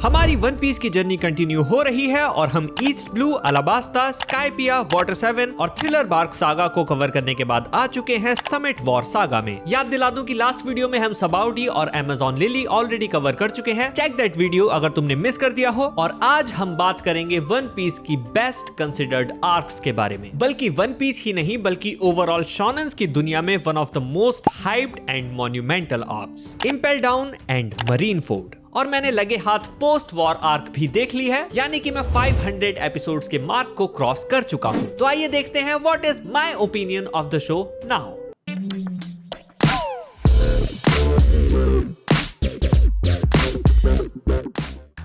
हमारी one piece की journey continue हो रही है और हम ईस्ट ब्लू, अलाबास्ता, स्काईपिया, वाटर 7 और थ्रिलर बार्क सागा को कवर करने के बाद आ चुके हैं समिट वॉर सागा में। याद दिला दूं कि लास्ट वीडियो में हम सबाउडी और अमेज़न लिली ऑलरेडी कवर कर चुके हैं। चेक दैट वीडियो अगर तुमने मिस कर दिया हो। और आज हम बात करेंगे वन पीस की बेस्ट कंसिडर्ड आर्क्स के बारे में। बल्कि वन पीस ही नहीं बल्कि ओवरऑल शोनेन की दुनिया में one of the most hyped and monumental arcs, impale down and marine Ford. और मैंने लगे हाथ पोस्ट वॉर आर्क भी देख ली है, यानी कि मैं 500 एपिसोड्स के मार्क को क्रॉस कर चुका हूं। तो आइए देखते हैं what is my opinion of the show now.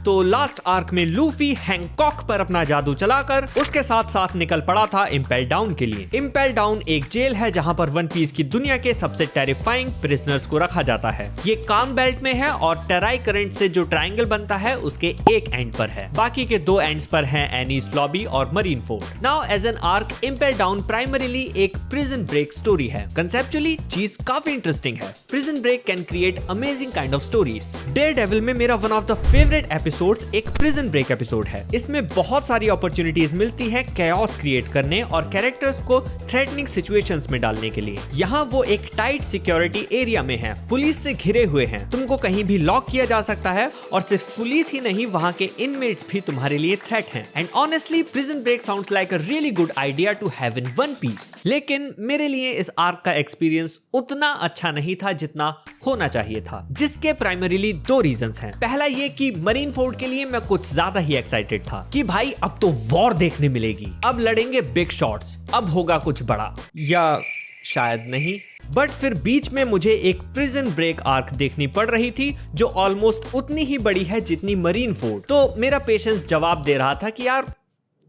तो लास्ट आर्क में लूफी हैंकॉक पर अपना जादू चलाकर उसके साथ साथ निकल पड़ा था इम्पेल डाउन के लिए। इम्पेल डाउन एक जेल है जहां पर वन पीस की दुनिया के सबसे टेरिफाइंग प्रिजनर्स को रखा जाता है। ये काम बेल्ट में है और टेराई करंट से जो ट्रायंगल बनता है उसके एक एंड पर है, बाकी के दो एंड्स पर हैं एनीज लॉबी और Marineford. Now as an arc Impel Down primarily एक प्रिजन ब्रेक स्टोरी है। कंसेप्चुअली चीज काफी इंटरेस्टिंग है। Prison break can create amazing kind of stories. Daredevil में मेरा वन ऑफ द फेवरेट एक प्रिजन ब्रेक एपिसोड है। इसमें बहुत सारी अपॉर्चुनिटीज मिलती हैं कैओस क्रिएट करने और कैरेक्टर्स को थ्रेटनिंग सिचुएशंस में डालने के लिए। यहाँ वो एक टाइट सिक्योरिटी एरिया में है, पुलिस से घिरे हुए हैं, तुमको कहीं भी लॉक किया जा सकता है और सिर्फ पुलिस ही नहीं वहाँ के इनमेट्स भी तुम्हारे लिए थ्रेट हैं। And honestly prison break sounds like a really good idea to have in One Piece. लेकिन मेरे लिए इस आर्क का एक्सपीरियंस उतना अच्छा नहीं था जितना होना चाहिए था, जिसके प्राइमरीली दो रीजंस हैं। पहला ये कि मरीन फोर्ट के लिए मैं कुछ ज्यादा ही एक्साइटेड था कि भाई अब तो वॉर देखने मिलेगी, अब लड़ेंगे बिग शॉट्स, अब होगा कुछ बड़ा, या शायद नहीं। बट फिर बीच में मुझे एक प्रिजन ब्रेक आर्क देखनी पड़ रही थी जो ऑलमोस्ट उतनी ही बड़ी है जितनी मरीन फोर्ट। तो मेरा पेशेंस जवाब दे रहा था कि यार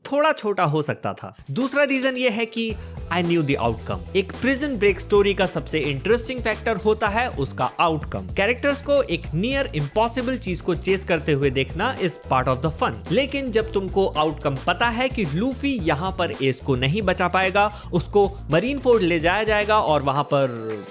थोड़ा छोटा हो सकता था। दूसरा रीजन ये है कि आई न्यू द आउटकम। एक प्रिजन ब्रेक स्टोरी का सबसे इंटरेस्टिंग फैक्टर होता है उसका आउटकम। कैरेक्टर्स को एक नियर इम्पॉसिबल चीज को चेस करते हुए देखना is part of the fun. लेकिन जब तुमको आउटकम पता है कि लूफी यहाँ पर एस को नहीं बचा पाएगा, उसको मरीन फोर्ट ले जाया जाएगा और वहां पर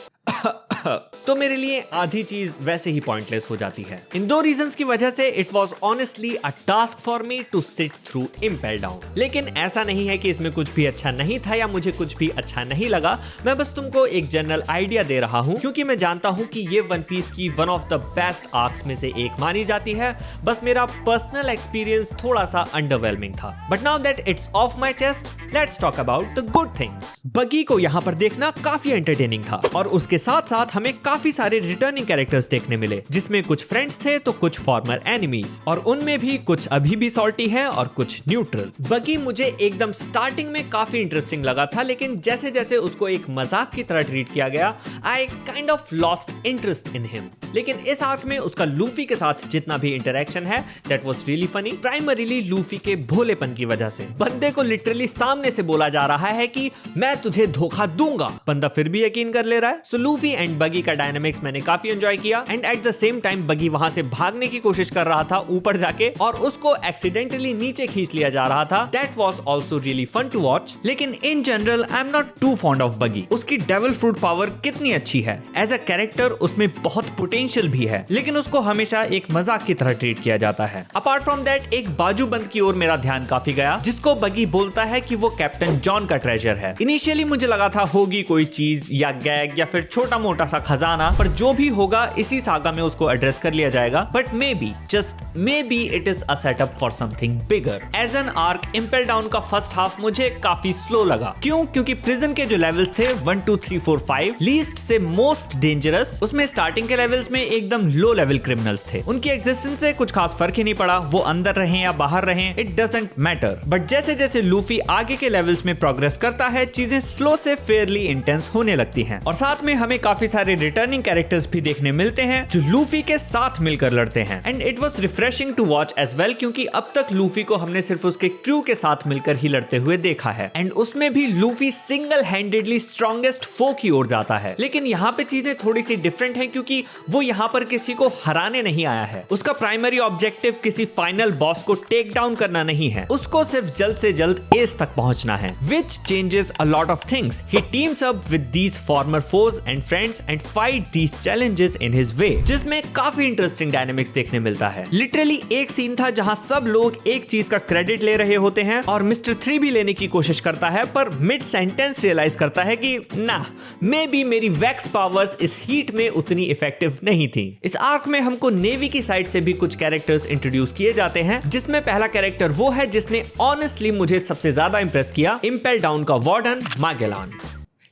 तो मेरे लिए आधी चीज वैसे ही पॉइंटलेस हो जाती है। इन दो रीजंस की वजह से it was honestly a task for me to sit through Impel Down. लेकिन ऐसा नहीं है कि इसमें कुछ भी अच्छा नहीं था या मुझे कुछ भी अच्छा नहीं लगा। मैं बस तुमको एक जनरल आइडिया दे रहा हूँ क्योंकि मैं जानता हूँ कि ये वन पीस की one of the best arcs में से एक मानी जाती है। बस मेरा पर्सनल एक्सपीरियंस थोड़ा सा अंडरवेलमिंग था। But now that it's of my chest, let's talk about the good things. बगी को यहाँ पर देखना काफी एंटरटेनिंग था और उसके साथ साथ हमें काफी सारे रिटर्निंग कैरेक्टर्स देखने मिले, जिसमें कुछ फ्रेंड्स थे तो कुछ फॉर्मर एनिमीज, और उनमें भी कुछ अभी भी सॉल्टी हैं और कुछ न्यूट्रल। बगी मुझे एकदम स्टार्टिंग में काफी इंटरेस्टिंग लगा था, लेकिन जैसे जैसे उसको एक मजाक की तरह ट्रीट किया गया, I kind of lost interest in him. लेकिन इस आर्क में उसका लूफी के साथ जितना भी इंटरेक्शन है that was really funny, primarily Luffy के भोलेपन की वजह से। बंदे को लिटरली सामने से बोला जा रहा है कि मैं तुझे धोखा दूंगा, बंदा फिर भी यकीन कर ले रहा है। सो लूफी एंड बगी का डायनामिक्स मैंने काफी एंजॉय किया। And at the same time बगी वहां से भागने की कोशिश कर रहा था ऊपर जाके और उसको एक्सीडेंटली नीचे खींच लिया जा रहा था। That was also really fun to watch. लेकिन in general I am not too fond of Buggy. उसकी डेविल फ्रूट पावर कितनी अच्छी है, एज अ कैरेक्टर उसमें बहुत पोटेंशियल भी है, लेकिन उसको हमेशा एक मजाक की तरह ट्रीट किया जाता है। अपार्ट फ्रॉम दैट एक बाजूबंद की ओर मेरा ध्यान काफी गया, जिसको बगी बोलता है कि वो कैप्टन जॉन का ट्रेजर है। इनिशियली मुझे लगा था होगी कोई चीज या गैग या फिर छोटा मोटा सा खजाना, पर जो भी होगा इसी सागा में उसको एड्रेस कर लिया जाएगा। But maybe, just maybe it is a setup for something bigger. As an arc Impel Down का फर्स्ट हाफ मुझे काफी स्लो लगा। क्यों? क्योंकि प्रिजन के जो लेवल्स थे 1 2 3 4 5 लीस्ट से मोस्ट डेंजरस, उसमें स्टार्टिंग के लेवल्स में एकदम लो लेवल क्रिमिनल्स थे। उनकी एग्जिस्टेंस से कुछ खास फर्क ही नहीं पड़ा, वो अंदर रहे या बाहर रहे, इट डजंट मैटर। बट जैसे जैसे लूफी आगे के लेवल्स में प्रोग्रेस करता है, चीजें स्लो से फेयरली इंटेंस होने लगती हैं। और साथ में हमें काफी सारे रिटर्निंग कैरेक्टर्स भी देखने मिलते हैं जो लूफी के साथ मिलकर लड़ते हैं। And it was refreshing to watch as well, क्योंकि अब तक लूफी को हमने सिर्फ उसके क्रू के साथ मिलकर ही लड़ते हुए देखा है। एंड उसमें भी लूफी सिंगल हैंडेडली स्ट्रॉन्गेस्ट फो की ओर जाता है। लेकिन यहाँ पे चीजें थोड़ी सी डिफरेंट है, क्योंकि वो यहाँ पर किसी को हराने नहीं आया है। उसका प्राइमरी ऑब्जेक्टिव किसी फाइनल बॉस को टेक डाउन करना नहीं है, उसको सिर्फ जल्द से जल्द एस तक पहुंचना है, which changes a lot of things. He teams up with these former foes and friends and fight these challenges in his way, जिसमें काफी इंटरेस्टिंग डायनेमिक्स देखने मिलता है। लिटरली एक सीन था जहां सब लोग एक चीज का क्रेडिट ले रहे होते हैं और मिस्टर 3 भी लेने की कोशिश करता है, पर मिड सेंटेंस रियलाइज करता है कि ना, मे बी मेरी वैक्स पावर्स इस हीट में उतनी इफेक्टिव नहीं थी। इस आर्क में हमको नेवी की साइड से भी कुछ कैरेक्टर्स इंट्रोड्यूस किए जाते हैं, जिसमें पहला कैरेक्टर वो है जिसने ऑनेस्टली मुझे सबसे ज्यादा इंप्रेस किया, इंपेल डाउन का वार्डन मागेलान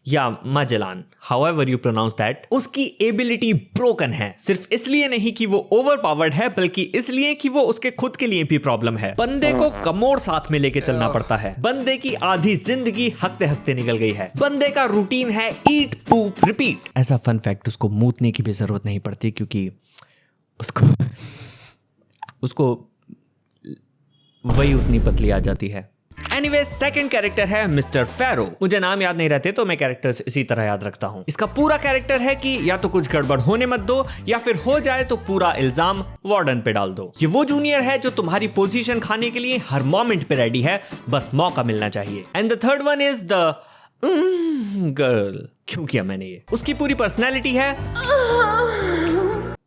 या मजेलान, हाउएवर यू प्रोनाउंस दैट। उसकी एबिलिटी ब्रोकन है, सिर्फ इसलिए नहीं कि वो ओवरपावर्ड है, बल्कि इसलिए कि वो उसके खुद के लिए भी प्रॉब्लम है। बंदे को कमोड साथ में लेके चलना पड़ता है। बंदे की आधी जिंदगी हकते हकते निकल गई है। बंदे का रूटीन है ईट पूप रिपीट। ऐसा फन फैक्ट, उसको मूतने की भी जरूरत नहीं पड़ती क्योंकि उसको वही उतनी पतली आ जाती है। एनीवे, सेकंड कैरेक्टर है मिस्टर फैरो। मुझे नाम याद नहीं रहते तो मैं कैरेक्टर्स इसी तरह याद रखता हूँ। इसका पूरा कैरेक्टर है कि या तो कुछ गड़बड़ होने मत दो, या फिर हो जाए तो पूरा इल्जाम वार्डन पे डाल दो। ये वो जूनियर है जो तुम्हारी पोजीशन खाने के लिए हर मोमेंट पे रेडी है, बस मौका मिलना चाहिए। And the third one is the girl. क्यों किया मैंने ये? उसकी पूरी पर्सनैलिटी है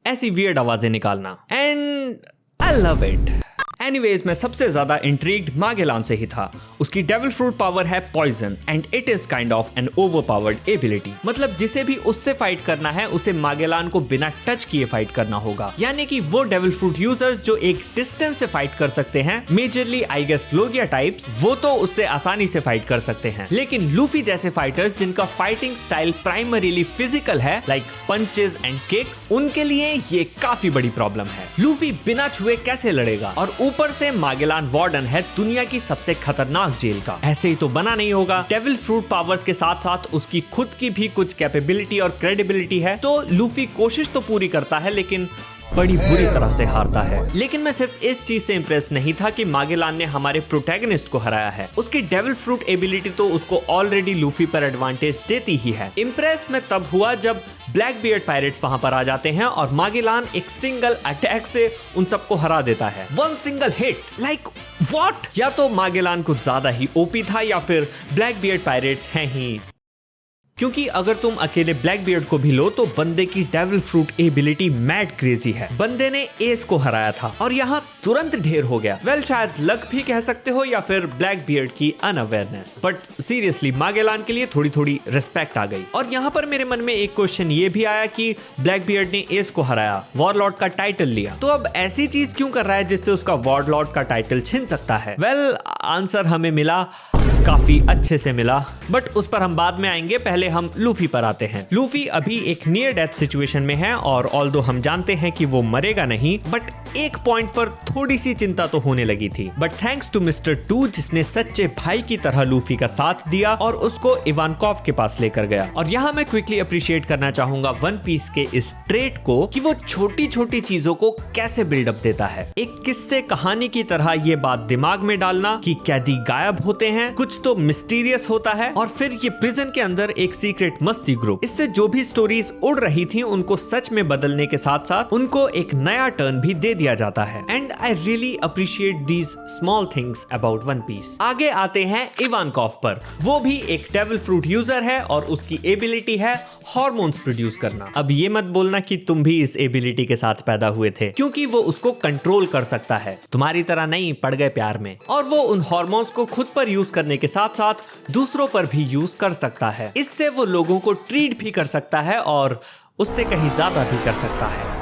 ऐसी वियर्ड आवाजें निकालना, and I love it. Anyways, मैं सबसे ज्यादा इंट्रिग्ड मागेलान से ही था। उसकी डेविल फ्रूट पावर है poison and it is kind of an overpowered ability. मतलब जिसे भी उससे फाइट करना है उसे मागेलान को बिना टच किए फाइट करना होगा। यानी कि वो डेविल फ्रूट यूजर्स जो एक डिस्टेंस से फाइट कर सकते हैं, majorly I guess logia types, वो तो उससे आसानी से फाइट कर सकते हैं। लेकिन लूफी जैसे फाइटर्स जिनका फाइटिंग स्टाइल प्राइमरीली फिजिकल है, लाइक पंचेस एंड किक्स, उनके लिए ये काफी बड़ी प्रॉब्लम है। लूफी बिना छुए कैसे लड़ेगा? और ऊपर से मागेलान वार्डन है दुनिया की सबसे खतरनाक जेल का। ऐसे ही तो बना नहीं होगा। डेविल फ्रूट पावर्स के साथ साथ उसकी खुद की भी कुछ कैपेबिलिटी और क्रेडिबिलिटी है, तो लूफी कोशिश तो पूरी करता है लेकिन बड़ी बुरी तरह से हारता है। लेकिन मैं सिर्फ इस चीज से इंप्रेस नहीं था कि मागेलान ने हमारे प्रोटैगनिस्ट को हराया है। उसकी डेविल फ्रूट एबिलिटी तो उसको ऑलरेडी लूफी पर एडवांटेज देती ही है। इंप्रेस मैं तब हुआ जब ब्लैक बियर्ड पायरेट्स वहां पर आ जाते हैं और मागेलान एक सिंगल अटैक से उन सबको हरा देता है। One single hit, like what? या तो मागेलान कुछ ज्यादा ही ओपी था या फिर ब्लैक बियर्ड पायरेट्स हैं ही, क्योंकि अगर तुम अकेले ब्लैक बियर्ड को भी लो तो बंदे की devil fruit ability mad crazy है। बंदे ने एस को हराया था और यहाँ तुरंत ढेर हो गया। वेल, शायद लक भी कह सकते हो या फिर ब्लैक बियर्ड की अनअवेयरनेस, बट सीरियसली मागेलान के लिए थोड़ी थोड़ी रिस्पेक्ट आ गई। और यहाँ पर मेरे मन में एक क्वेश्चन ये भी आया कि ब्लैक बियर्ड ने एस को हराया, वॉरलॉर्ड का टाइटल लिया, तो अब ऐसी चीज क्यों कर रहा है जिससे उसका वॉरलॉर्ड का टाइटल छिन सकता है? वेल, आंसर हमें मिला, काफी अच्छे से मिला, बट उस पर हम बाद में आएंगे। पहले हम लूफी पर आते हैं। लूफी अभी एक नियर डेथ सिचुएशन में है और ऑल्दो हम जानते हैं कि वो मरेगा नहीं, बट एक पॉइंट पर थोड़ी सी चिंता तो होने लगी थी। बट थैंक्स टू मिस्टर 2 जिसने सच्चे भाई की तरह लूफी का साथ दिया और उसको इवानकॉव के पास लेकर गया। और यहाँ मैं क्विकली अप्रिशिएट करना चाहूंगा वन पीस के इस ट्रेट को कि वो छोटी छोटी चीजों को कैसे बिल्डअप देता है। एक किस्से कहानी की तरह ये बात दिमाग में डालना कि कैदी गायब होते हैं, कुछ तो मिस्टीरियस होता है, और फिर ये प्रिजन के अंदर एक सीक्रेट मस्ती ग्रुप। इससे जो भी स्टोरीज उड़ रही थी उनको सच में बदलने के साथ साथ उनको एक नया टर्न भी दे दिया जाता है। And I really appreciate these small things about One Piece. आगे आते हैं इवानकॉव पर। वो भी एक डेविल फ्रूट यूजर है और उसकी एबिलिटी है हार्मोन्स प्रोड्यूस करना। अब ये मत बोलना कि तुम भी इस एबिलिटी के साथ पैदा हुए थे, क्योंकि वो उसको कंट्रोल कर सकता है, तुम्हारी तरह नहीं पड़ गए प्यार में। और वो उन हार्मोन्स को खुद पर यूज करने के साथ साथ दूसरों पर भी यूज कर सकता है। इससे वो लोगों को ट्रीट भी कर सकता है और उससे कहीं ज्यादा भी कर सकता है।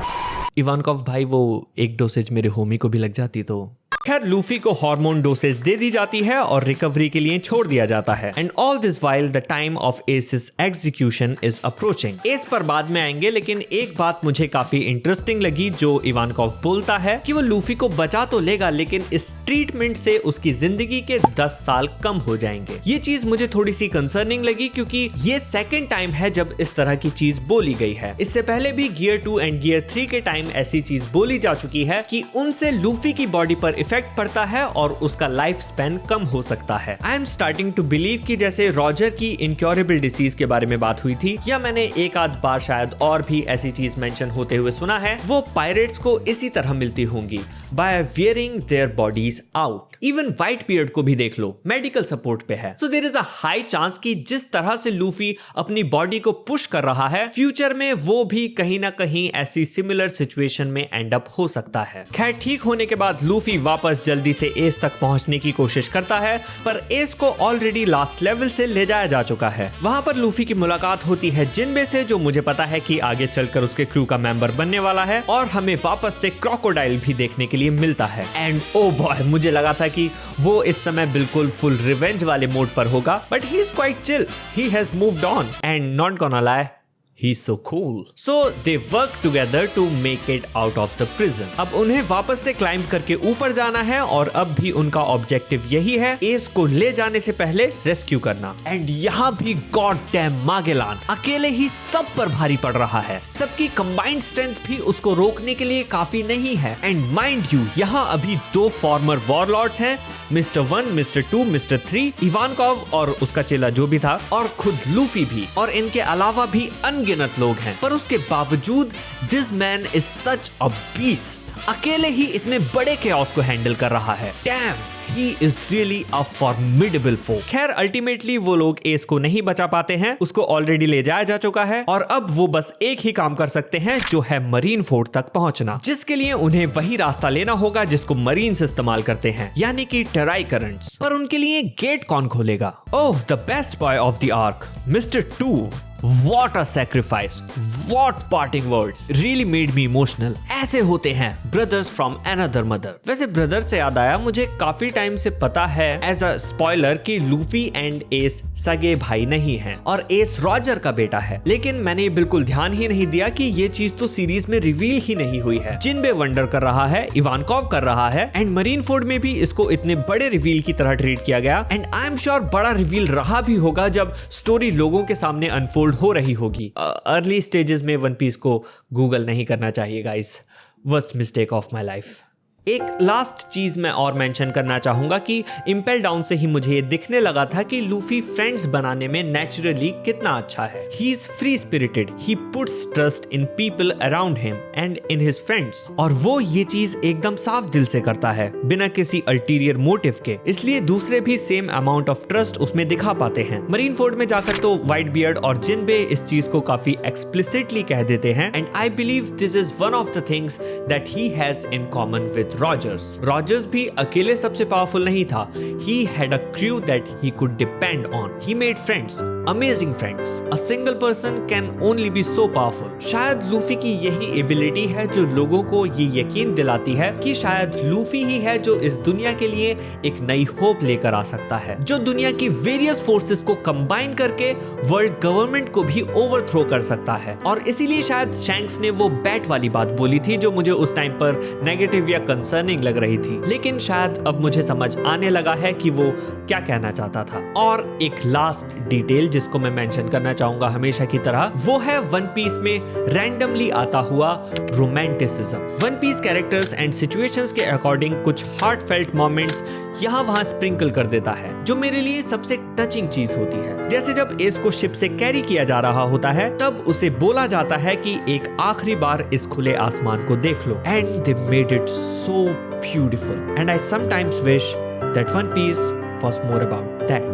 इवानकॉव भाई, वो एक डोसेज मेरे होमी को भी लग जाती तो। खैर, लूफी को हार्मोन डोसेज दे दी जाती है और रिकवरी के लिए छोड़ दिया जाता है। And all this while the time of Ace's execution is approaching. Ace पर बाद में आएंगे, लेकिन एक बात मुझे काफी इंटरेस्टिंग लगी जो इवानकॉव बोलता है कि वो लूफी को बचा तो लेगा लेकिन इस ट्रीटमेंट से उसकी जिंदगी के 10 साल कम हो जाएंगे। ये चीज मुझे थोड़ी सी कंसर्निंग लगी क्योंकि ये सेकेंड टाइम है जब इस तरह की चीज बोली गई है। इससे पहले भी गियर 2 एंड गियर 3 के टाइम ऐसी चीज बोली जा चुकी है कि उनसे लूफी की बॉडी पर इफेक्ट पड़ता है और उसका लाइफ स्पैन कम हो सकता है। I am starting to believe कि जैसे रॉजर की इनक्योरेबल डिसीज के बारे में बात हुई थी, या मैंने एक आध बार शायद और भी ऐसी चीज मेंशन होते हुए सुना है, वो पायरेट्स को इसी तरह मिलती होंगी। By wearing their bodies out. Even white beard को भी देख लो, मेडिकल सपोर्ट पे है। So there is a high chance कि जिस तरह से लूफी अपनी बॉडी को पुश कर रहा है, फ्यूचर में वो भी कहीं ना कहीं ऐसी सिमिलर सिचुएशन में एंड अप हो सकता है। खैर, ठीक होने के बाद लूफी वापस जल्दी से एस तक पहुंचने की कोशिश करता है, पर एस को ऑलरेडी लास्ट लेवल से ले जाया जा चुका है। वहां पर लूफी की मुलाकात होती है जिनबे से, जो मुझे पता है कि आगे चलकर उसके क्रू का मेंबर बनने वाला है, और हमें वापस से क्रोकोडाइल भी देखने के लिए मिलता है। एंड ओ बॉय, मुझे लगा था कि वो इस समय बिल्कुल फुल रिवेंज वाले मोड पर होगा, but he is quite chill, he has moved on and not gonna lie, He's so cool. So they work together to make it out of the prison. अब उन्हें वापस से क्लाइंब करके ऊपर जाना है, और अब भी उनका ऑब्जेक्टिव यही है, एस को ले जाने से पहले रेस्क्यू करना। एंड यहाँ भी गॉड डैम मागेलान अकेले ही सब पर भारी पड़ रहा है। सबकी कंबाइंड स्ट्रेंथ भी उसको रोकने के लिए काफी नहीं है। एंड माइंड यू, यहाँ अभी 2 फॉर्मर वॉरलॉर्ड्स हैं, मिस्टर 1, मिस्टर 2, मिस्टर 3, इवानकॉव और उसका चेला जो भी था, और खुद लूफी भी, और इनके अलावा भी अनगिनत लोग हैं। पर उसके बावजूद this man is such a beast, अकेले ही इतने बड़े केओस को हैंडल कर रहा है। Dam, he is really a formidable foe. खैर, अल्टीमेटली वो लोग एस को नहीं बचा पाते हैं, उसको ऑलरेडी ले जाया जा चुका है, और अब वो बस एक ही काम कर सकते हैं, जो है मरीन फोर्ट तक पहुंचना, जिसके लिए उन्हें वही रास्ता लेना होगा जिसको मरीन्स इस्तेमाल करते हैं, यानी कि टेराई करंट्स। पर उनके लिए गेट कौन खोलेगा? Oh, the best boy of the arc, mister 2। What a sacrifice! What parting words! Really made me emotional. ऐसे होते हैं brothers from another mother. वैसे ब्रदर से याद आया, मुझे काफी टाइम से पता है एज अ स्पॉइलर कि लूफी एंड एस सगे भाई नहीं हैं, और एस रॉजर का बेटा है। लेकिन मैंने बिल्कुल ध्यान ही नहीं दिया कि ये चीज तो सीरीज में रिवील ही नहीं हुई है। जिनबे वंडर कर रहा है, इवानकॉव कर रहा है, एंड मरीन फोर्ड में भी इसको इतने बड़े रिवील की तरह ट्रीट किया गया। एंड आई एम श्योर बड़ा रिवील रहा भी होगा जब स्टोरी लोगों के सामने अनफोल्ड हो रही होगी। अर्ली स्टेजेस में वन पीस को गूगल नहीं करना चाहिए guys, worst mistake of my life. एक लास्ट चीज मैं और मेंशन करना चाहूंगा कि इम्पेल डाउन से ही मुझे ये दिखने लगा था कि लूफी फ्रेंड्स बनाने में नेचुरली कितना अच्छा है। He is free spirited, he puts trust in people around him and in his friends, और वो ये चीज एकदम साफ दिल से करता है, बिना किसी अल्टीरियर मोटिव के। इसलिए दूसरे भी सेम अमाउंट ऑफ ट्रस्ट उसमें दिखा पाते हैं। मरीन फोर्ड में जाकर तो व्हाइट बियर्ड और जिनबे इस चीज को काफी एक्सप्लिसिटली कह देते हैं, and I believe this is one of the things that he has in common with Rogers भी अकेले सबसे पावरफुल नहीं था। He had a crew that he could depend on. He made friends, amazing friends. A single person can only be so powerful. शायद Luffy की यही ability है जो लोगों को ये यकीन दिलाती है कि शायद लूफी ही है जो इस दुनिया के लिए एक नई होप लेकर आ सकता है, जो दुनिया की वेरियस फोर्सेस को कंबाइन करके वर्ल्ड गवर्नमेंट को भी ओवरथ्रो कर सकता है। और इसीलिए शायद शैंक्स ने वो बैट वाली बात बोली थी जो मुझे उस टाइम पर नेगेटिव या कंसर्निंग लग रही थी, लेकिन शायद अब मुझे समझ आने लगा है कि वो क्या कहना चाहता था। और एक लास्ट डिटेल जिसको मैं मेंशन करना चाहूंगा हमेशा की तरह, वो है वन पीस में रैंडमली आता हुआ romanticism. One Piece characters and situations के अकॉर्डिंग कुछ हार्टफेल्ट मोमेंट्स यहाँ वहां स्प्रिंकल कर देता है, जो मेरे लिए सबसे टचिंग चीज होती है। जैसे जब एस को शिप से कैरी किया जा रहा होता है, तब उसे बोला जाता है कि एक आखिरी बार इस खुले आसमान को देख लो, and they made it so beautiful, and I sometimes wish that One Piece was more about that.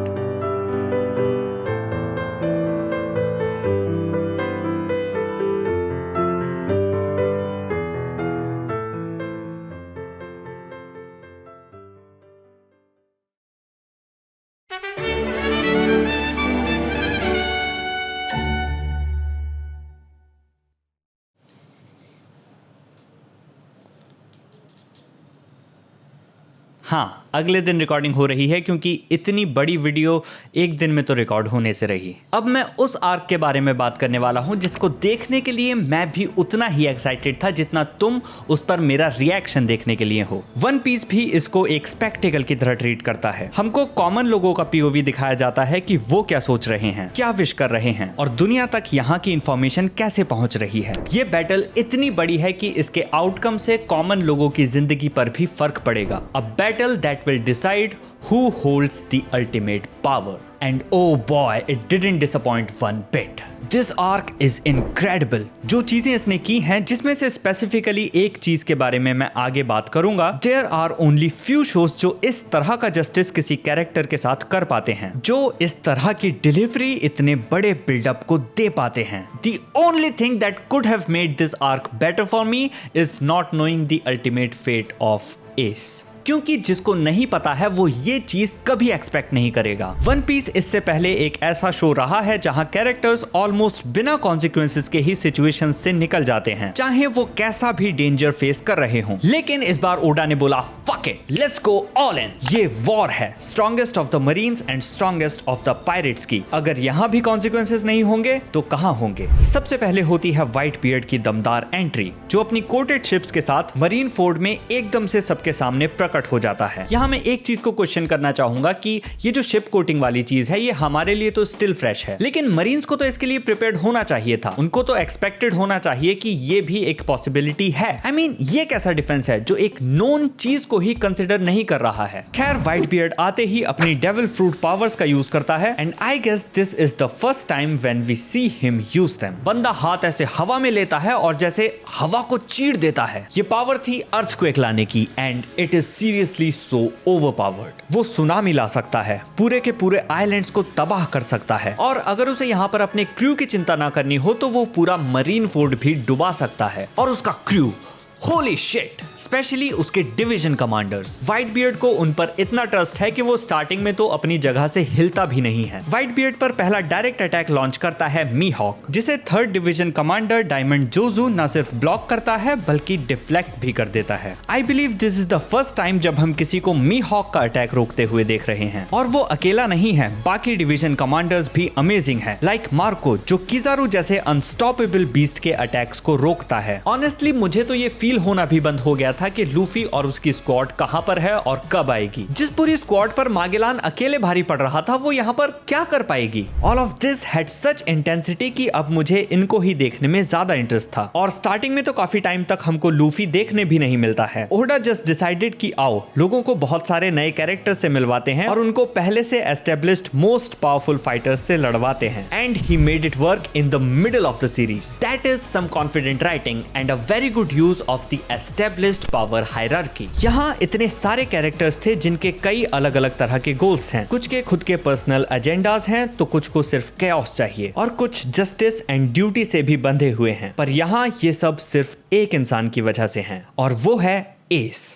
हाँ, अगले दिन रिकॉर्डिंग हो रही है क्योंकि इतनी बड़ी वीडियो एक दिन में तो रिकॉर्ड होने से रही। अब मैं उस आर्क के बारे में बात करने वाला हूं जिसको देखने के लिए मैं भी उतना ही एक्साइटेड था जितना तुम उस पर मेरा रिएक्शन देखने के लिए हो। वन पीस भी इसको एक स्पेक्टेकल की तरह ट्रीट करता है। हमको कॉमन लोगों का पीओवी दिखाया जाता है कि वो क्या सोच रहे हैं, क्या विश कर रहे हैं, और दुनिया तक यहाँ की इंफॉर्मेशन कैसे पहुंच रही है। ये बैटल इतनी बड़ी है कि इसके आउटकम से कॉमन लोगों की जिंदगी पर भी फर्क पड़ेगा। A battle that will decide who holds the ultimate power. And oh boy, it didn't disappoint one bit. This arc is incredible. जो चीजें इसने की हैं, जिसमें से स्पेसिफिकली एक चीज के बारे में मैं आगे बात करूंगा, there are only few shows जो इस तरह का जस्टिस किसी कैरेक्टर के साथ कर पाते हैं, जो इस तरह की डिलीवरी इतने बड़े बिल्डअप को दे पाते हैं। The only thing that could have made this arc better for me is not knowing the ultimate fate of Ace. क्योंकि जिसको नहीं पता है वो ये चीज कभी एक्सपेक्ट नहीं करेगा। वन पीस इससे पहले एक ऐसा शो रहा है जहां कैरेक्टर्स ऑलमोस्ट बिना कॉन्सिक्वेंसेस के ही सिचुएशंस से निकल जाते हैं, चाहे वो कैसा भी डेंजर फेस कर रहे हों। लेकिन इस बार ओडा ने बोला fuck it, let's go all in. ये वॉर है, strongest of the marines and strongest of the pirates की। अगर यहाँ भी कॉन्सिक्वेंसेस नहीं होंगे तो कहाँ होंगे। सबसे पहले होती है व्हाइट बियर्ड की दमदार एंट्री, जो अपनी कोटेड शिप्स के साथ मरीन फोर्ड में एकदम से सबके सामने प्रकट हो जाता है। यहाँ मैं एक चीज को क्वेश्चन करना चाहूंगा कि ये जो शिप कोटिंग वाली चीज है, ये हमारे लिए तो स्टिल फ्रेश है, लेकिन मरीन्स को तो इसके लिए प्रिपेयर्ड होना चाहिए था। उनको तो एक्सपेक्टेड होना चाहिए कि ये भी एक पॉसिबिलिटी है। आई मीन, ये कैसा डिफेंस है जो एक नोन चीज को ही कंसिडर नहीं कर रहा है। खैर, व्हाइट बियर्ड आते ही अपनी डेविल फ्रूट पावर्स का यूज करता है and I guess this is the first time when we see him use them. बंदा हाथ ऐसे हवा में लेता है और जैसे हवा को चीर देता है। ये पावर थी अर्थक्वेक लाने की and it is seriously so overpowered. वो सुनामी ला सकता है, पूरे के पूरे आइलैंड्स को तबाह कर सकता है, और अगर उसे यहाँ पर अपने क्रू की चिंता ना करनी हो तो वो पूरा मरीन फोर्ड भी डुबा सकता है। और उसका क्रू, होली शिट, स्पेशली उसके डिवीजन कमांडर्स। व्हाइट बियर्ड को उन पर इतना ट्रस्ट है कि वो स्टार्टिंग में तो अपनी जगह से हिलता भी नहीं है। व्हाइट बियर्ड पर पहला डायरेक्ट अटैक लॉन्च करता है मीहॉक, जिसे third division commander diamond Joju न सिर्फ ब्लॉक करता है बल्कि डिफ्लेक्ट भी कर देता है। I believe this is the first time जब हम किसी को मीहॉक का अटैक रोकते हुए देख रहे हैं। और वो अकेला नहीं है, बाकी डिवीजन कमांडर्स भी अमेजिंग है, लाइक मार्को, जो किजारू जैसे अनस्टॉपेबल बीस्ट के अटैक्स को रोकता है। ऑनेस्टली मुझे तो ये फील होना भी बंद हो गया था कि लूफी और उसकी स्क्वाड कहां पर है और कब आएगी। जिस पूरी स्क्वाड पर मागेलान अकेले भारी पड़ रहा था, वो यहाँ पर क्या कर पाएगी। All of this had such intensity कि अब मुझे इनको ही देखने में ज्यादा इंटरेस्ट था। और स्टार्टिंग में तो काफी टाइम तक हमको लूफी देखने भी नहीं मिलता है। ओडा जस्ट डिसाइडेड कि आओ लोगों को बहुत सारे नए कैरेक्टर से मिलवाते हैं और उनको पहले से एस्टेब्लिश्ड मोस्ट पावरफुल फाइटर्स से लड़वाते हैं। And he made it work in the middle of the series. That is some confident writing and a very good use of the established power hierarchy. यहाँ इतने सारे कैरेक्टर्स थे जिनके कई अलग अलग तरह के गोल्स हैं। कुछ के खुद के पर्सनल एजेंडाज हैं, तो कुछ को सिर्फ कैओस चाहिए, और कुछ जस्टिस एंड ड्यूटी से भी बंधे हुए हैं। पर यहाँ ये सब सिर्फ एक इंसान की वजह से हैं, और वो है Ace.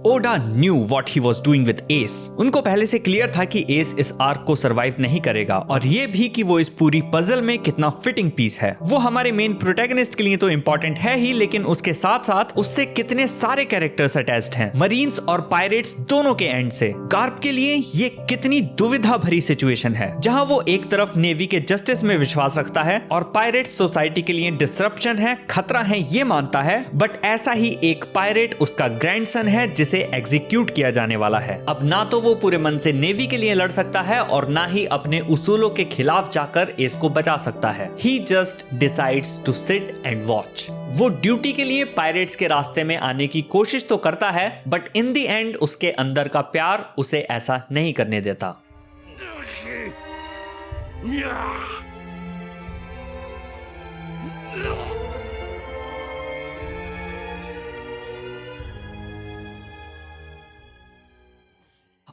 Oda knew what he was doing with Ace. उनको पहले से क्लियर था कि एस इस आर्क को सरवाइव नहीं करेगा, और ये भी कि वो इस पूरी पजल में कितना फिटिंग पीस है। वो हमारे मेन प्रोटैगनिस्ट के लिए तो इंपॉर्टेंट है ही, लेकिन उसके साथ साथ उससे कितने सारे कैरेक्टर्स अटैच्ड हैं, मरीन्स और पायरेट्स दोनों के एंड से। गार्प के लिए ये कितनी दुविधा भरी सिचुएशन है, जहां वो एक तरफ नेवी के जस्टिस में विश्वास रखता है और पायरेट्स सोसाइटी के लिए डिसरप्शन है, खतरा है ये मानता है, बट ऐसा ही एक पायरेट उसका ग्रैंडसन है जिसे एग्जीक्यूट किया जाने वाला है। अब ना तो वो पूरे मन से नेवी के लिए लड़ सकता है और ना ही अपने उसूलों के खिलाफ जाकर एस को बचा सकता है। He just decides to sit and watch। वो ड्यूटी के लिए पायरेट्स के रास्ते में आने की कोशिश तो करता है, बट इन द एंड उसके अंदर का प्यार उसे ऐसा नहीं करने देता।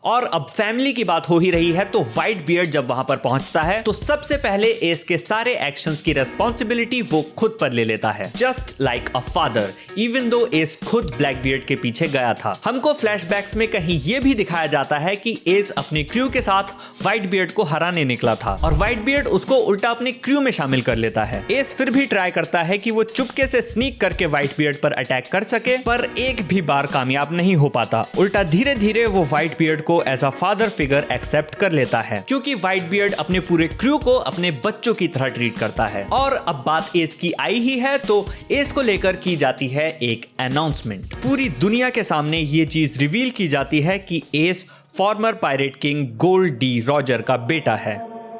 और अब फैमिली की बात हो ही रही है, तो व्हाइट बियर्ड जब वहां पर पहुंचता है तो सबसे पहले एस के सारे एक्शंस की रेस्पॉन्सिबिलिटी वो खुद पर ले लेता है, just like a father, even though S खुद ब्लैक बियर्ड के पीछे गया था। हमको फ्लैशबैक्स में कहीं ये भी दिखाया जाता है कि एस अपने क्रू के साथ व्हाइट बियर्ड को हराने निकला था और व्हाइट बियर्ड उसको उल्टा अपने क्रू में शामिल कर लेता है। एस फिर भी ट्राई करता है कि वो चुपके से स्नीक करके व्हाइट बियर्ड पर अटैक कर सके, पर एक भी बार कामयाब नहीं हो पाता। उल्टा धीरे धीरे वो व्हाइट बियर्ड को as a father figure accept कर लेता है, क्योंकि व्हाइट बियर्ड अपने पूरे क्रू को अपने बच्चों की तरह ट्रीट करता है। और अब बात एस की आई ही है, तो एस को लेकर की जाती है एक अनाउंसमेंट। पूरी दुनिया के सामने ये चीज रिवील की जाती है कि S farmer pirate king gold D Roger का बेटा है।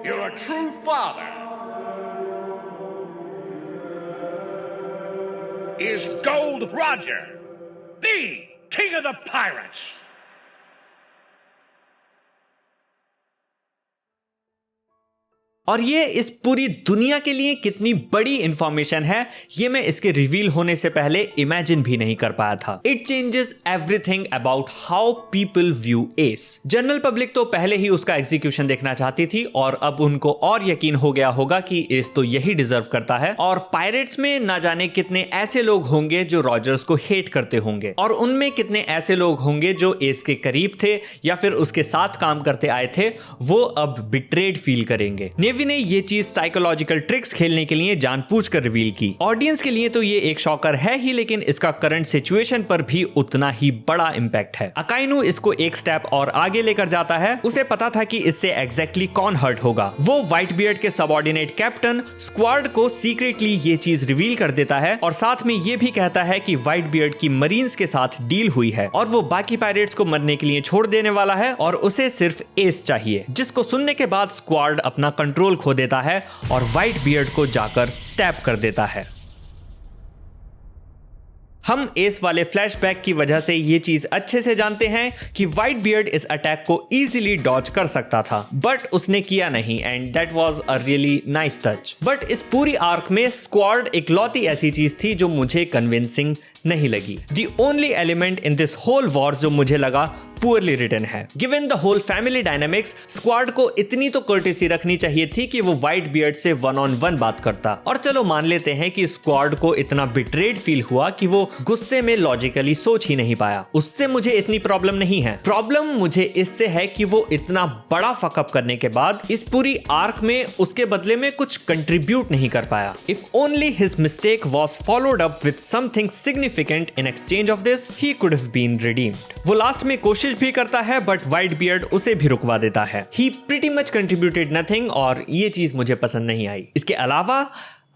You're a true father. Is Gold Roger, the king of the pirates. और ये इस पूरी दुनिया के लिए कितनी बड़ी इंफॉर्मेशन है ये मैं इसके रिवील होने से पहले इमेजिन भी नहीं कर पाया था। It changes everything about how people view S. General public तो पहले ही उसका एग्जीक्यूशन देखना चाहती थी और अब उनको और यकीन हो गया होगा कि एस तो यही डिजर्व करता है। और पायरेट्स में ना जाने कितने ऐसे लोग होंगे जो रॉजर्स को हेट करते होंगे और उनमें कितने ऐसे लोग होंगे जो एस के करीब थे या फिर उसके साथ काम करते आए थे, वो अब बिट्रेड फील करेंगे। नेवी ने ये चीज साइकोलॉजिकल ट्रिक्स खेलने के लिए जानबूझकर रिवील की। ऑडियंस के लिए तो ये एक शॉकर है ही, लेकिन इसका करंट सिचुएशन पर भी उतना ही बड़ा इंपैक्ट है। अकाइनू इसको एक स्टेप और आगे लेकर जाता है। उसे पता था कि इससे एग्जैक्टली कौन हर्ट होगा। वो व्हाइट बियर्ड के सबऑर्डिनेट कैप्टन स्क्वाड को सीक्रेटली ये चीज रिवील कर देता है और साथ में ये भी कहता है कि व्हाइट बियर्ड की मरीन्स के साथ डील हुई है और वो बाकी पायरेट्स को मरने के लिए छोड़ देने वाला है और उसे सिर्फ एस चाहिए। जिसको सुनने के बाद स्क्वाड अपना कंट्रोल खो देता है और व्हाइट बियर्ड को जाकर स्टैब कर देता है। हम एस वाले फ्लैशबैक की वजह से ये चीज अच्छे से जानते हैं कि व्हाइट बियर्ड इस अटैक को इजीली डॉज कर सकता था, बट उसने किया नहीं and that was a really nice touch. But इस पूरी आर्क में स्क्वाड इकलौती ऐसी चीज थी जो मुझे कन्विंसिंग नहीं लगी। The only element in this whole war जो मुझे लगा पुअरली रिटन है। Given the whole family dynamics, squad को इतनी तो कर्टेसी रखनी चाहिए थी कि वो व्हाइट बियर्ड से 1-on-1 बात करता। और चलो मान लेते हैं कि स्क्वाड को इतना बिट्रेड फील हुआ कि वो गुस्से में लॉजिकली सोच ही नहीं पाया। उससे मुझे इतनी प्रॉब्लम नहीं है। प्रॉब्लम मुझे इससे है कि वो इतना बड़ा फकअप करने के बाद इस पूरी आर्क में उसके बदले में कुछ कंट्रीब्यूट नहीं कर पाया। If only his mistake was followed up with something significant in exchange of this, he could have been redeemed. वो लास्ट में कोशिश भी करता है बट व्हाइट बियर्ड उसे भी रुकवा देता है। He pretty much contributed nothing और ये चीज मुझे पसंद नहीं आई। इसके अलावा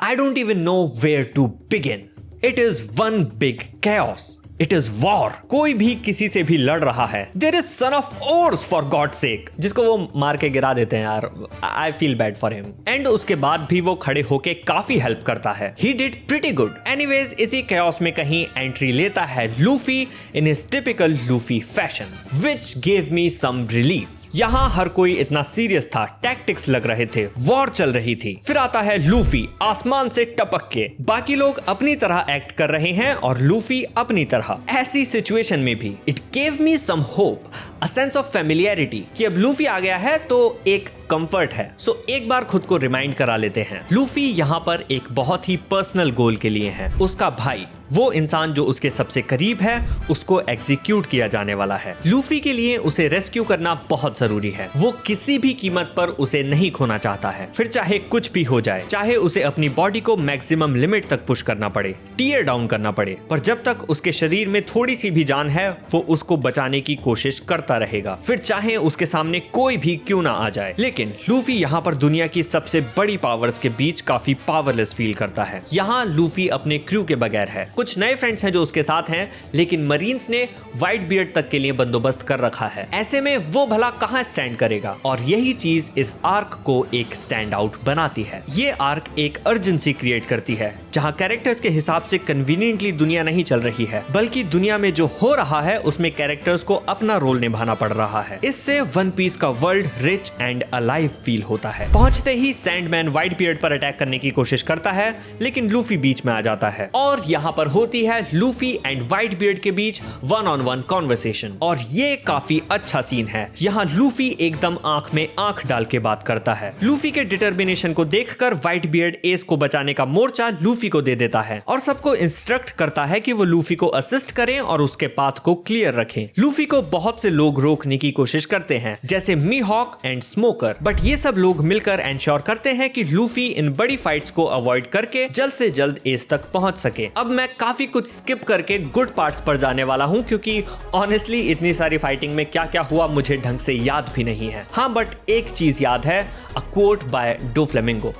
I don't even know where to begin. It is one big chaos. It is war. कोई भी किसी से भी लड़ रहा है। There is son of oars for God sake, जिसको वो मार के गिरा देते हैं यार। I feel bad for him. And उसके बाद भी वो खड़े होके काफी हेल्प करता है। He did pretty good. Anyways, इसी कैओस में कहीं एंट्री लेता है Luffy in his typical Luffy fashion, which give me some relief. यहाँ हर कोई इतना सीरियस था, टैक्टिक्स लग रहे थे, वॉर चल रही थी। फिर आता है लूफी आसमान से टपक के। बाकी लोग अपनी तरह एक्ट कर रहे हैं और लूफी अपनी तरह। ऐसी सिचुएशन में भी it gave me some hope, a sense of familiarity कि अब लूफी आ गया है तो एक कंफर्ट है। सो एक बार खुद को रिमाइंड करा लेते हैं, लूफी यहाँ पर एक बहुत ही पर्सनल गोल के लिए है। उसका भाई, वो इंसान जो उसके सबसे करीब है, उसको एग्जीक्यूट किया जाने वाला है। लूफी के लिए उसे रेस्क्यू करना बहुत जरूरी है। वो किसी भी कीमत पर उसे नहीं खोना चाहता है, फिर चाहे कुछ भी हो जाए, चाहे उसे अपनी बॉडी को मैक्सिमम लिमिट तक पुश करना पड़े, टीयर डाउन करना पड़े, पर जब तक उसके शरीर में थोड़ी सी भी जान है वो उसको बचाने की कोशिश करता रहेगा, फिर चाहे उसके सामने कोई भी क्यों ना आ जाए। लेकिन लूफी यहाँ पर दुनिया की सबसे बड़ी पावर्स के बीच काफी पावरलेस फील करता है। यहाँ लूफी अपने क्रू के बगैर है। कुछ नए फ्रेंड्स हैं जो उसके साथ हैं, लेकिन मरीन्स ने व्हाइट बियर्ड तक के लिए बंदोबस्त कर रखा है। ऐसे में वो भला कहां स्टैंड करेगा? और यही चीज इस आर्क को एक स्टैंड आउट बनाती है। ये आर्क एक अर्जेंसी क्रिएट करती है, जहां कैरेक्टर्स के हिसाब से कन्वीनियंटली दुनिया नहीं चल रही है, बल्कि दुनिया में जो हो रहा है उसमें कैरेक्टर्स को अपना रोल निभाना पड़ रहा है। इससे वन पीस का world rich and alive feel होता है। पहुंचते ही सैंडमैन व्हाइट बियर्ड पर अटैक करने की कोशिश करता है, लेकिन लूफी बीच में आ जाता है और यहाँ पर होती है लूफी एंड व्हाइट बियर्ड के बीच 1-on-1 कॉन्वर्सेशन। और ये काफी अच्छा सीन है। यहाँ लूफी एकदम आंख में आंख डाल के बात करता है। लूफी के डिटर्मिनेशन को देखकर व्हाइट बियर्ड एस को बचाने का मोर्चा लूफी को दे देता है और सबको इंस्ट्रक्ट करता है कि वो लूफी को असिस्ट करें और उसके पाथ को क्लियर रखें। लूफी को बहुत से लोग रोकने की कोशिश करते हैं, जैसे मीहॉक एंड स्मोकर, बट ये सब लोग मिलकर एंश्योर करते हैं कि लूफी इन बड़ी फाइट्स को अवॉइड करके जल्द से जल्द एस तक पहुंच सके। अब मैं काफी कुछ स्किप करके गुड पार्ट्स पर जाने वाला हूं, क्योंकि ऑनेस्टली इतनी सारी फाइटिंग में क्या क्या हुआ मुझे ढंग से याद भी नहीं है। हाँ, बट एक चीज याद है, अ कोट बाय डो फ्लेमिंगो।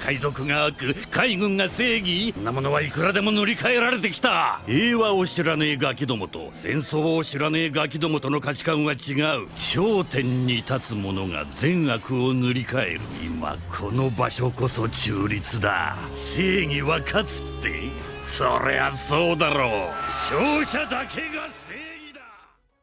海賊が悪、海軍が正義、なものはいくらでも塗り替えられてきた。平和を知らねえガキどもと戦争を知らねえガキどもとの価値観は違う。頂点に立つ者が善悪を塗り替える。今この場所こそ中立だ。正義は勝つって、そりゃそうだろう。勝者だけが正義だ。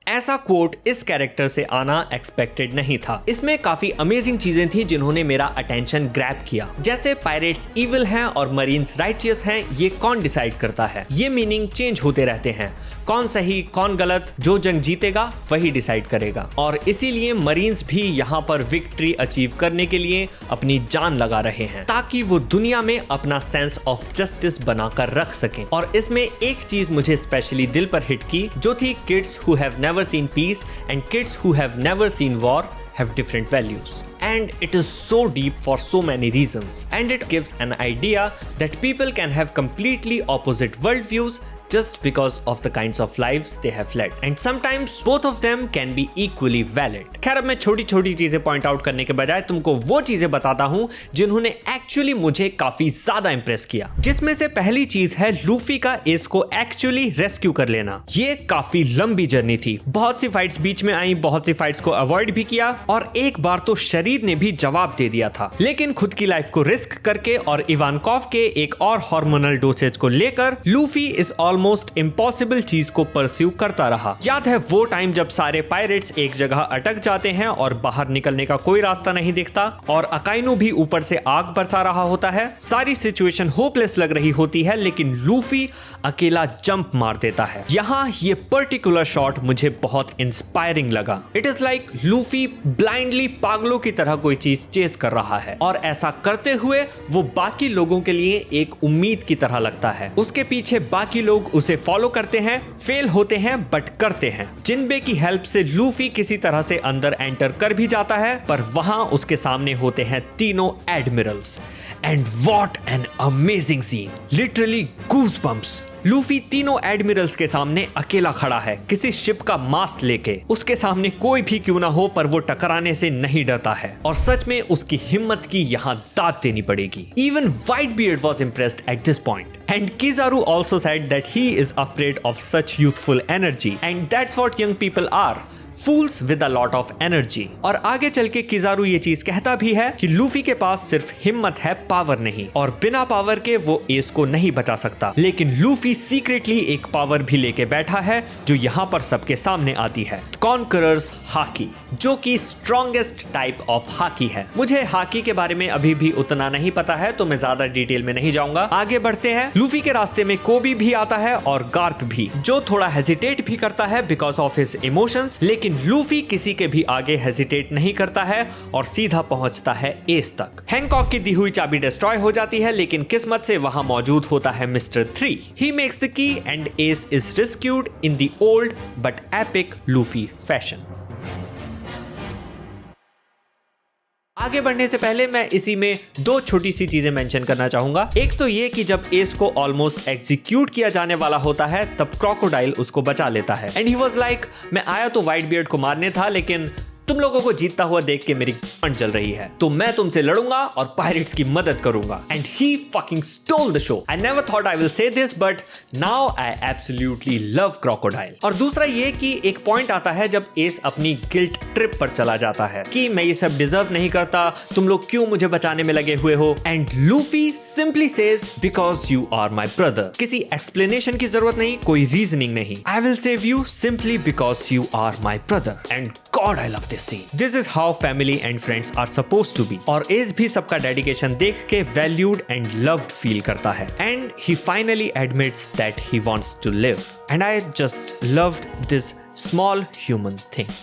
ऐसा कोट इस कैरेक्टर से आना एक्सपेक्टेड नहीं था। इसमें काफी अमेजिंग चीजें थी जिन्होंने मेरा अटेंशन ग्रैब किया, जैसे पायरेट्स इविल हैं और मरीन्स राइटियस हैं, ये कौन डिसाइड करता है। ये मीनिंग चेंज होते रहते हैं, कौन सही कौन गलत, जो जंग जीतेगा वही डिसाइड करेगा। और इसीलिए मरीन्स भी यहाँ पर विक्ट्री अचीव करने के लिए अपनी जान लगा रहे हैं ताकि वो दुनिया में अपना सेंस ऑफ जस्टिस बनाकर रख सकें। और इसमें एक चीज मुझे स्पेशली दिल पर हिट की, जो थी kids who have never seen peace and kids who have never seen war have different values, and it is so deep for so many reasons, and it gives an idea that people can have completely opposite worldviews just because of the kinds of lives they have led, and sometimes both of them can be equally valid. खैर अब मैं छोटी छोटी चीजें point out करने के बजाय तुमको वो चीजें बताता हूँ जिन्होंने एक्चुअली मुझे काफी ज्यादा इंप्रेस किया, जिसमें से पहली चीज है लूफी का एस को एक्चुअली रेस्क्यू कर लेना। ये काफी लंबी जर्नी थी, बहुत सी फाइट्स बीच में आई, बहुत सी फाइट्स को अवॉइड भी किया और एक बार तो शरीर ने भी जवाब दे दिया था, लेकिन खुद की लाइफ को रिस्क करके और इवानकॉव के एक और हार्मोनल डोसेज को लेकर लूफी इस ऑलमोस्ट इम्पॉसिबल चीज को परस्यू करता रहा। याद है वो टाइम जब सारे पायरेट्स एक जगह अटक जाते हैं और बाहर निकलने का कोई रास्ता नहीं दिखता और अकाइनो भी ऊपर से आग बरसा रहा होता है। सारी सिचुएशन होपलेस लग रही होती है, लेकिन लूफी अकेला जंप मार देता है। यहाँ ये पर्टिकुलर शॉट मुझे बहुत इंस्पायरिंग लगा। It is like Luffy blindly पागलों की तरह कोई चीज चेस कर रहा है और ऐसा करते हुए वो बाकी लोगों के लिए एक उम्मीद की तरह लगता है। उसके पीछे बाकी लोग उसे फॉलो करते हैं, फेल होते हैं बट करते हैं। जिनबे की हेल्प से लूफी किसी तरह से अंदर एंटर कर भी जाता है, पर वहां उसके सामने होते हैं तीनों admirals and what an amazing scene, literally goosebumps. Luffy तीनों एडमिरल्स के सामने अकेला खड़ा है, किसी शिप का मास्ट लेके। उसके सामने कोई भी क्यों ना हो, पर वो टकराने से नहीं डरता है और सच में उसकी हिम्मत की यहाँ दाद देनी पड़ेगी। Even Whitebeard was impressed at this point. And Kizaru also said that he is afraid of such youthful energy, and that's what young people are. Fools with a lot of energy. और आगे चल के Kizaru ये चीज कहता भी है कि लूफी के पास सिर्फ हिम्मत है, पावर नहीं, और बिना पावर के वो एस को नहीं बचा सकता। लेकिन लूफी सीक्रेटली एक पावर भी लेके बैठा है जो यहाँ पर सबके सामने आती है, कॉन्करर्स हाकी, जो कि स्ट्रॉन्गेस्ट टाइप ऑफ हाकी है। मुझे हाकी के बारे में अभी भी उतना नहीं पता है, तो मैं ज्यादा डिटेल में नहीं जाऊंगा। आगे बढ़ते हैं। लूफी के रास्ते में कोबी भी आता है और गार्प भी, जो थोड़ा हेजिटेट भी करता है बिकॉज ऑफ हिज इमोशंस, लेकिन लूफी किसी के भी आगे हेजिटेट नहीं करता है और सीधा पहुंचता है एस तक। हैंकॉक की दी हुई चाबी डिस्ट्रॉय हो जाती है, लेकिन किस्मत से वहां मौजूद होता है mister 3। He makes the key and S is rescued in the old but epic Luffy fashion. आगे बढ़ने से पहले मैं इसी में दो छोटी सी चीजें मेंशन करना चाहूंगा। एक तो ये कि जब एस को ऑलमोस्ट एग्जीक्यूट किया जाने वाला होता है, तब क्रोकोडाइल उसको बचा लेता है एंड ही वाज लाइक, मैं आया तो व्हाइट बियर्ड को मारने था, लेकिन तुम लोगों को जीतता हुआ देख के मेरी पंड चल रही है, तो मैं तुमसे लड़ूंगा और पायरेट्स की मदद करूंगा। And he fucking stole the show. I never thought I will say this, but now I absolutely love crocodile. और दूसरा ये कि एक पॉइंट आता है जब एस अपनी गिल्ट ट्रिप पर चला जाता है कि मैं ये सब डिजर्व नहीं करता, तुम लोग क्यों मुझे बचाने में लगे हुए हो। And Luffy simply says, because you are my brother. किसी एक्सप्लेनेशन की जरूरत नहीं, कोई रीजनिंग नहीं। I will save you simply because you are my brother. And God I love this scene. This is how family and friends are supposed to be. और S भी सबका dedication देख के valued and loved फील करता है. And he finally admits that he wants to live. And I just loved this small human thing.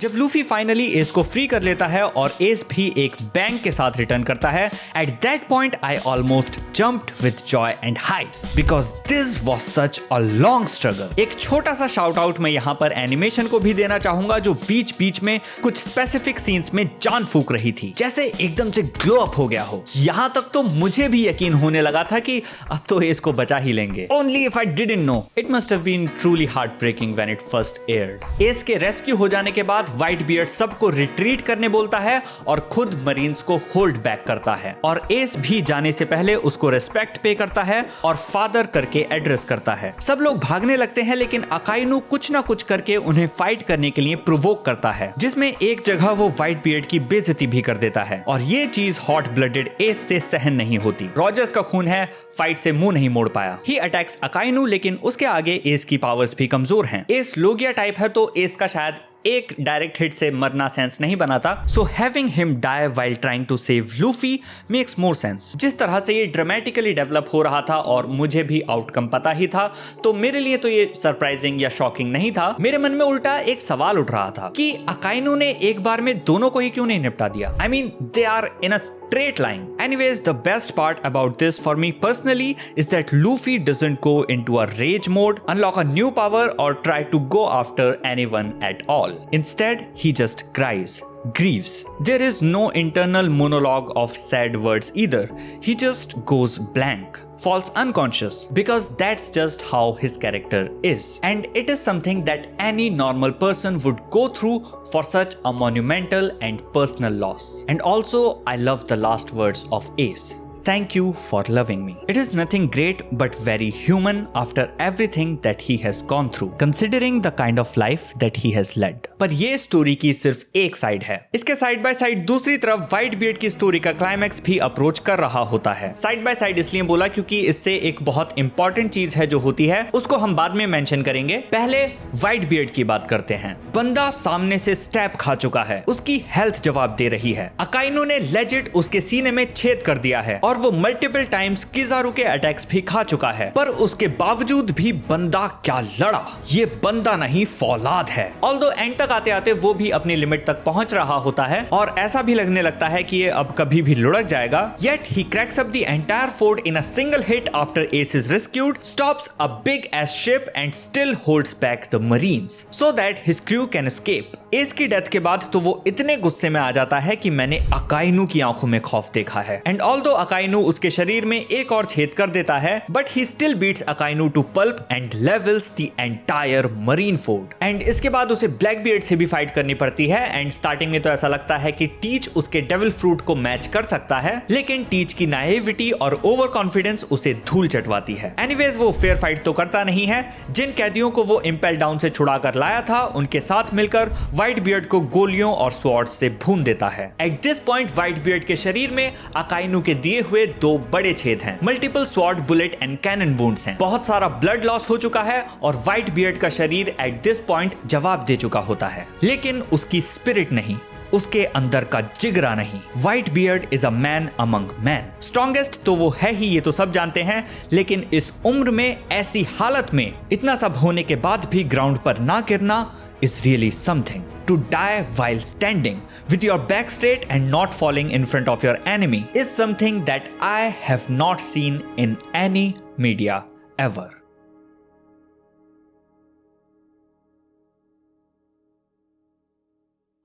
जब Luffy finally S को free कर लेता है और एस भी एक बैंग के साथ रिटर्न करता है, at that point I almost jumped with Joy and hype because this was such a long struggle. एक छोटा सा शाउट आउट मैं यहाँ पर एनिमेशन को भी देना चाहूंगा, जो बीच बीच में कुछ स्पेसिफिक सीन्स में जान फूक रही थी, जैसे एकदम से ग्लो अप हो गया हो। यहाँ तक तो मुझे भी यकीन होने लगा था कि अब तो एस को बचा ही लेंगे। Only if I didn't know, it must have been truly heart breaking when it first aired. Ace के रेस्क्यू हो जाने के बाद व्हाइट बियर्ड सबको रिट्रीट करने बोलता है और खुद मरीन्स को होल्ड बैक करता है, और एस भी जाने से पहले उसको उसको रिस्पेक्ट पे करता है और फादर करके एड्रेस करता है। सब लोग भागने लगते हैं लेकिन अकाइनू कुछ ना कुछ करके उन्हें फाइट करने के लिए प्रोवोक करता है, जिसमें एक जगह वो व्हाइट बियर्ड की बेइज्जती भी कर देता है और ये चीज हॉट ब्लडेड एस से सहन नहीं होती। रॉजर्स का खून है, फाइट से मुंह नहीं मोड़ पाया। ही अटैक्स अकाइनू लेकिन उसके आगे एस की पावर्स भी कमजोर हैं। एस लोगिया टाइप है तो एस का शायद एक डायरेक्ट हिट से मरना सेंस नहीं बनाता, so having him die while trying to save Luffy makes more sense. जिस तरह से ये ड्रामेटिकली डेवलप हो रहा था और मुझे भी आउटकम पता ही था, तो मेरे लिए तो ये सरप्राइजिंग या शॉकिंग नहीं था। मेरे मन में उल्टा एक सवाल उठ रहा था कि अकाइनू ने एक बार में दोनों को ही क्यों नहीं निपटा दिया। I mean they are in a straight line. Anyways, the best part about this for me personally is that Luffy doesn't go into a rage mode, unlock a new power or try to go after anyone at all. Instead, he just cries, grieves. There is no internal monologue of sad words either. He just goes blank, falls unconscious, because that's just how his character is. And it is something that any normal person would go through for such a monumental and personal loss. And also, I love the last words of Ace. Thank you for loving me. It is nothing great but very human after everything that he has gone through, considering the kind of life that he has led. पर ये story की सिर्फ एक side है। इसके side by side दूसरी तरफ white beard की स्टोरी का क्लाइमैक्स भी अप्रोच कर रहा होता है। साइड बाय साइड इसलिए बोला क्योंकि इससे एक बहुत इंपॉर्टेंट चीज है जो होती है, उसको हम बाद में मेंशन करेंगे। पहले व्हाइट बियर्ड की बात करते हैं। बंदा सामने से स्टैब खा चुका है, उसकी हेल्थ जवाब दे रही है। अकाइनू ने लेजिट उसके सीने में छेद कर दिया है और वो मल्टीपल टाइम्स किजारू के अटैक्स भी खा चुका है, पर उसके बावजूद भी बंदा क्या लड़ा। ये बंदा नहीं फौलाद है। ऑल्दो एंड तक आते आते वो भी अपनी लिमिट तक पहुंच रहा होता है और ऐसा भी लगने लगता है कि ये अब कभी भी लुढ़क जाएगा। Yet he cracks up the entire fort in a single hit after Ace is rescued, stops a big ass ship and still holds back the Marines so that his crew can escape. S की death के बाद तो वो इतने गुस्से में आ जाता है कि मैंने अकाइनू की आंखों में खौफ देखा है। एंड ऑल्दो अकाइनू उसके शरीर में एक और छेद कर देता है, but he still beats Akainu to pulp and levels the entire marine fort. And इसके बाद उसे ब्लैक बियर्ड से भी फाइट करनी पड़ती है। एंड स्टार्टिंग में तो ऐसा लगता है कि टीच उसके डेविल फ्रूट को मैच कर सकता है, लेकिन टीच की नाइविटी और ओवर कॉन्फिडेंस उसे धूल चटवाती है। एनीवेज वो फेयर फाइट तो करता नहीं है। जिन कैदियों को वो इंपेल डाउन से छुड़ा कर लाया था, उनके साथ मिलकर व्हाइट बियर्ड को गोलियों और स्वॉर्ड से भून देता है। At this point white beard के शरीर में अकाइनू के दिए हुए 2 बड़े छेद हैं, multiple sword, bullet and cannon wounds हैं। बहुत सारा ब्लड लॉस हो चुका है और व्हाइट बियर्ड का शरीर एट दिस पॉइंट जवाब दे चुका होता है, लेकिन उसकी स्पिरिट नहीं, उसके अंदर का जिगरा नहीं। White beard is a man among man. Strongest तो वो है ही, ये तो सब जानते हैं, लेकिन इस उम्र में ऐसी हालत में इतना सब होने के बाद भी ग्राउंड पर ना गिरना is really something. To die while standing with your back straight and not falling in front of your enemy is something that I have not seen in any media ever.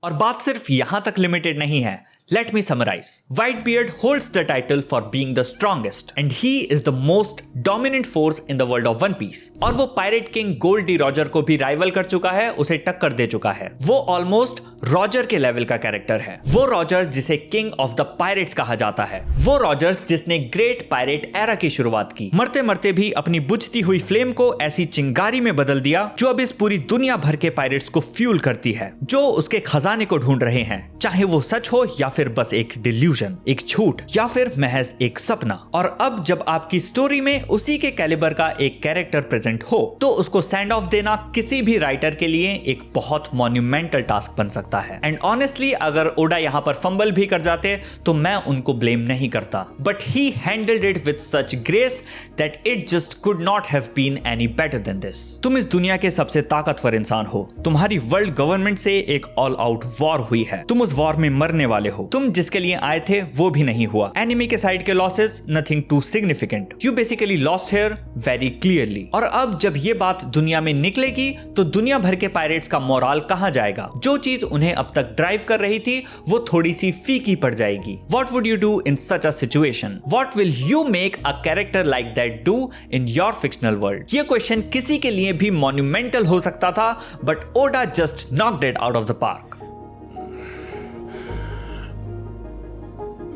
और बात सिर्फ यहां तक limited नहीं है। Let me summarize. Whitebeard holds the title for being the strongest and he is the most dominant force in the world of One Piece. और वो Pirate King Gold D Roger को भी राइवल कर चुका है, उसे टक्कर दे चुका है। वो ऑलमोस्ट रॉजर के लेवल का कैरेक्टर है। वो रॉजर जिसे किंग ऑफ द पायरेट्स कहा जाता है। वो रॉजर्स जिसने ग्रेट पायरेट एरा की शुरुआत की, मरते मरते भी अपनी बुझती हुई फ्लेम को ऐसी चिंगारी में बदल दिया जो अब इस पूरी दुनिया भर के पायरेट्स को फ्यूल करती है, जो उसके खजाने को ढूंढ रहे हैं, चाहे वो सच हो या फिर बस एक डिल्यूजन, एक झूठ या फिर महज एक सपना। और अब जब आपकी स्टोरी में उसी के कैलिबर का एक कैरेक्टर प्रेजेंट हो, तो उसको सेंड ऑफ देना किसी भी राइटर के लिए एक बहुत मॉन्यूमेंटल टास्क बन सकता है। एंड ऑनेस्टली अगर ओडा यहाँ पर फंबल भी कर जाते तो मैं उनको ब्लेम नहीं करता, but he handled it with such grace that it just could not have been any better than this. तुम इस दुनिया के सबसे ताकतवर इंसान हो, तुम्हारी वर्ल्ड गवर्नमेंट से एक ऑल आउट वॉर हुई है, तुम उस वॉर में मरने वाले हो, तुम जिसके लिए आए थे वो भी नहीं हुआ। एनिमी के साइड के losses nothing too significant, you basically lost here very clearly. और अब जब ये बात दुनिया में निकलेगी तो दुनिया भर के पायरेट्स का मोरल कहां जाएगा? जो चीज उन्हें अब तक ड्राइव कर रही थी वो थोड़ी सी फीकी पड़ जाएगी। What would you do in such a situation? What will you make a character like that do in your fictional world? ये क्वेश्चन किसी के लिए भी मॉन्यूमेंटल हो सकता था, but Oda just knocked it out of the park.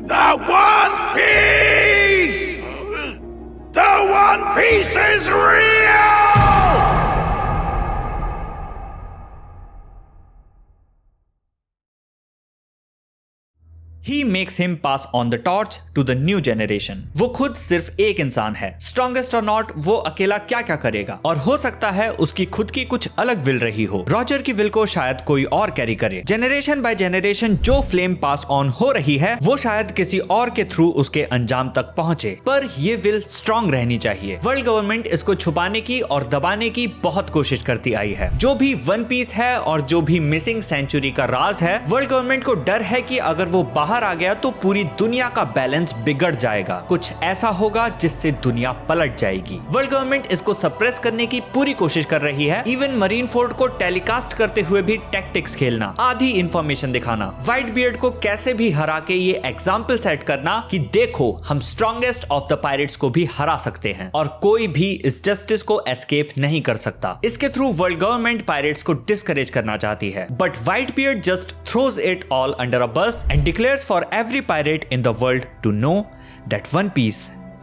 The One Piece! One Piece is real! He makes him pass on the torch to the new generation. वो खुद सिर्फ एक इंसान है. Strongest or not, वो अकेला क्या क्या करेगा और हो सकता है उसकी खुद की कुछ अलग विल रही हो. रॉजर की विल को शायद कोई और कैरी करे. जनरेशन बाय जनरेशन जो फ्लेम पास ऑन हो रही है वो शायद किसी और के थ्रू उसके अंजाम तक पहुंचे, पर ये विल स्ट्रॉन्ग रहनी चाहिए. वर्ल्ड गवर्नमेंट इसको छुपाने की और दबाने की बहुत कोशिश करती आई है. जो भी वन पीस है और जो भी मिसिंग सेंचुरी का राज है, वर्ल्ड गवर्नमेंट को डर है कि अगर वो बाहर आ गया तो पूरी दुनिया का बैलेंस बिगड़ जाएगा. कुछ ऐसा होगा जिससे दुनिया पलट जाएगी. वर्ल्ड गवर्नमेंट इसको सप्रेस करने की पूरी कोशिश कर रही है. इवन मरीन फोर्ड को टेलीकास्ट करते हुए भी टैक्टिक्स खेलना, आधी इंफॉर्मेशन दिखाना, व्हाइट बियर्ड को कैसे भी हरा के ये एग्जाम्पल सेट करना कि देखो हम स्ट्रॉन्गेस्ट ऑफ द पायरेट्स को भी हरा सकते हैं और कोई भी इस जस्टिस को एस्केप नहीं कर सकता. इसके थ्रू वर्ल्ड गवर्नमेंट पायरेट्स को डिस्करेज करना चाहती है, but Whitebeard just throws it all under a bus and declares for every pirate in the world to know that One Piece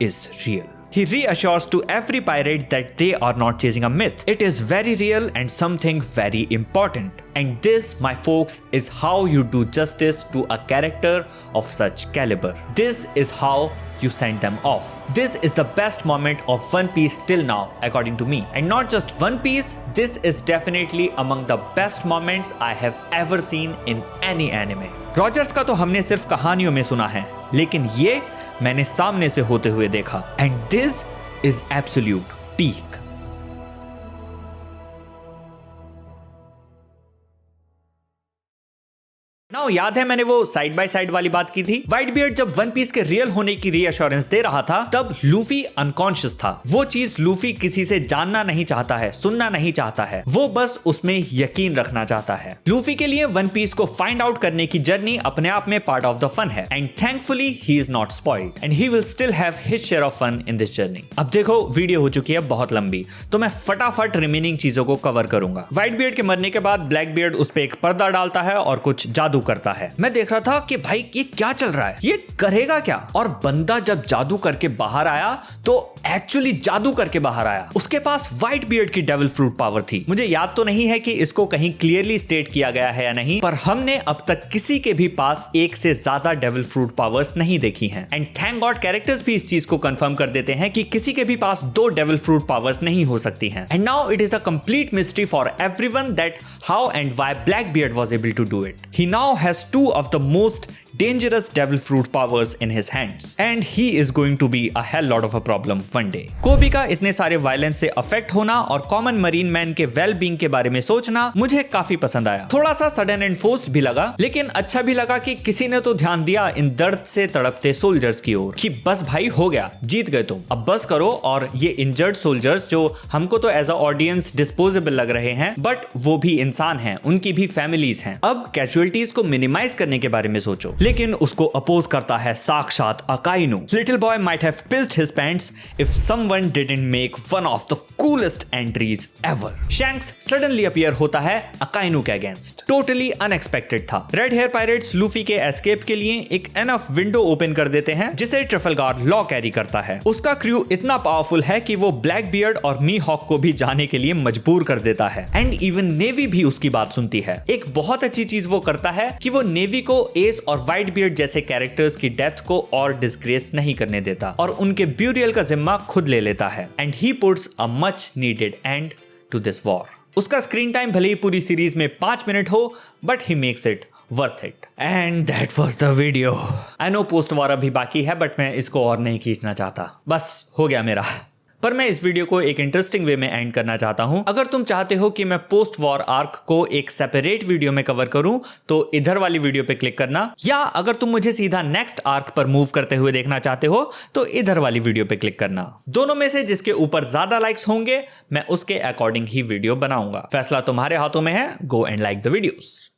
is real. He reassures to every pirate that they are not chasing a myth. It is very real and something very important. And this, my folks, is how you do justice to a character of such caliber. This is how you send them off. This is the best moment of One Piece till now, according to me. And not just One Piece, this is definitely among the best moments I have ever seen in any anime. Rogers का तो हमने सिर्फ कहानियों में सुना है, लेकिन ये मैंने सामने से होते हुए देखा. And this is absolute peak. Now याद है मैंने वो साइड बाय साइड वाली बात की थी. व्हाइट बियर्ड जब वन पीस के रियल होने की रीअश्योरेंस दे रहा था तब लूफी अनकॉन्शियस था. वो चीज लूफी किसी से जानना नहीं चाहता है, सुनना नहीं चाहता है, वो बस उसमें यकीन रखना चाहता है. लूफी के लिए वन पीस को फाइंड आउट करने की जर्नी अपने आप में पार्ट ऑफ द फन है. And thankfully he is not spoiled and he will still have his share of fun in this journey. अब देखो वीडियो हो चुकी है बहुत लंबी, तो मैं फटाफट रिमेनिंग चीजों को कवर करूंगा. व्हाइट बियर्ड के मरने के बाद ब्लैक बियर्ड उस पर एक पर्दा डालता है और कुछ जादू करता है. मैं देख रहा था कि भाई ये क्या चल रहा है, ये करेगा क्या. और बंदा जब जादू करके बाहर आया तो एक्चुअली जादू करके बाहर आया. उसके पास व्हाइट बियर्ड की डेविल फ्रूट पावर थी. मुझे याद तो नहीं है कि इसको कहीं क्लियरली स्टेट किया गया है या नहीं, पर हमने अब तक किसी के भी पास एक से ज्यादा डेविल फ्रूट पावर्स नहीं देखी हैं. एंड थैंक गॉड कैरेक्टर्स भी इस चीज को कंफर्म कर देते हैं कि किसी के भी पास 2 डेविल फ्रूट पावर्स नहीं हो सकती हैं. And now it is a complete mystery for everyone that how and why black beard was able to do it. He now has 2 of the most dangerous devil fruit powers in his hands and he is going to be a hell lot of a problem one day. कोबी का इतने सारे violence से affect होना और common marine man के well being के बारे में सोचना मुझे काफी पसंद आया. थोड़ा सा सडन एंड फोर्स्ड भी लगा, लेकिन अच्छा भी लगा कि किसी ने तो ध्यान दिया इन दर्द से तड़पते सोल्जर्स की ओर कि बस भाई हो गया, जीत गए तुम, अब बस करो. और ये इंजर्ड सोल्जर्स जो हमको तो एज अ ऑडियंस डिस्पोजेबल लग रहे हैं, बट वो भी इंसान हैं, उनकी भी फैमिलीज हैं. अब कैजुअलिटीज को मिनिमाइज करने के बारे में सोचो, लेकिन उसको अपोज करता है साक्षात Akainu. Little boy might have pissed his pants if someone didn't make one of the coolest entries ever. Shanks suddenly appear होता है अकाइनो के अगेंस्ट. टोटली अनएक्सपेक्टेड था. रेड हेयर पायरेट्स लूफी के एस्केप के लिए एक एनफ विंडो ओपन कर देते हैं जिसे ट्रफलगार लॉ कैरी करता है. उसका क्रू इतना पावरफुल है कि वो ब्लैक बियर्ड और मी हॉक को भी जाने के लिए मजबूर कर देता है. एंड इवन नेवी भी उसकी बात सुनती है. एक बहुत अच्छी चीज वो करता है कि वो नेवी को एस और व्हाइट बियर्ड जैसे कैरेक्टर्स की डेथ को और डिस्ग्रेस नहीं करने देता और उनके ब्यूरियल का जिम्मा खुद ले लेता है. And he puts a much needed end to this war. उसका स्क्रीन टाइम भले ही पूरी सीरीज में 5 मिनट हो, but he makes it worth it. And that was the video. I know post war अभी बाकी है, बट मैं इसको और नहीं खींचना चाहता. बस हो गया मेरा. पर मैं इस वीडियो को एक इंटरेस्टिंग वे में एंड करना चाहता हूं. अगर तुम चाहते हो कि मैं पोस्ट वॉर आर्क को एक सेपरेट वीडियो में कवर करूं तो इधर वाली वीडियो पे क्लिक करना, या अगर तुम मुझे सीधा नेक्स्ट आर्क पर मूव करते हुए देखना चाहते हो तो इधर वाली वीडियो पे क्लिक करना. दोनों में से जिसके ऊपर ज्यादा लाइक्स होंगे मैं उसके अकॉर्डिंग ही वीडियो बनाऊंगा. फैसला तुम्हारे हाथों में है. Go and like the videos.